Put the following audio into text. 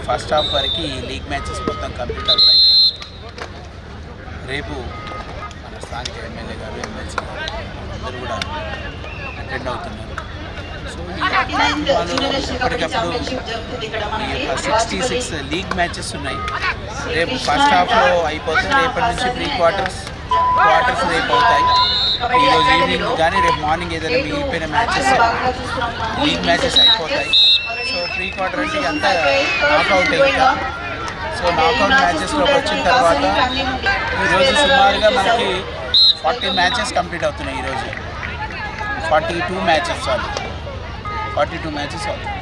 First half వరకు league matches మొత్తం complete అవుతాయి. రేపు మన స్థానిక ఎమ్మెల్యే గారు ఎమ్మెల్సీ గారు అందరూ కూడా అటెండ్ అవుతున్నారు. సో ఎప్పటికప్పుడు ఈ యొక్క 66 లీగ్ మ్యాచెస్ ఉన్నాయి. రేపు ఫస్ట్ హాఫ్లో అయిపోతే రేపటి నుంచి ప్రీ క్వార్టర్స్ రేపు అవుతాయి. ఈరోజు ఈవినింగ్ కానీ రేపు మార్నింగ్ ఏదైనా మిగిలిపోయిన మ్యాచెస్ లీగ్ మ్యాచెస్ అయిపోతాయి. సో ప్రీ క్వార్టర్ అంటే అంతా నాకౌట్ ఇంకా. సో నాకౌట్ మ్యాచెస్లోకి వచ్చిన తర్వాత ఈరోజు సుమారుగా మనకి 40 మ్యాచెస్ కంప్లీట్ అవుతున్నాయి. ఈరోజు 42 మ్యాచెస్ అవుతాయి.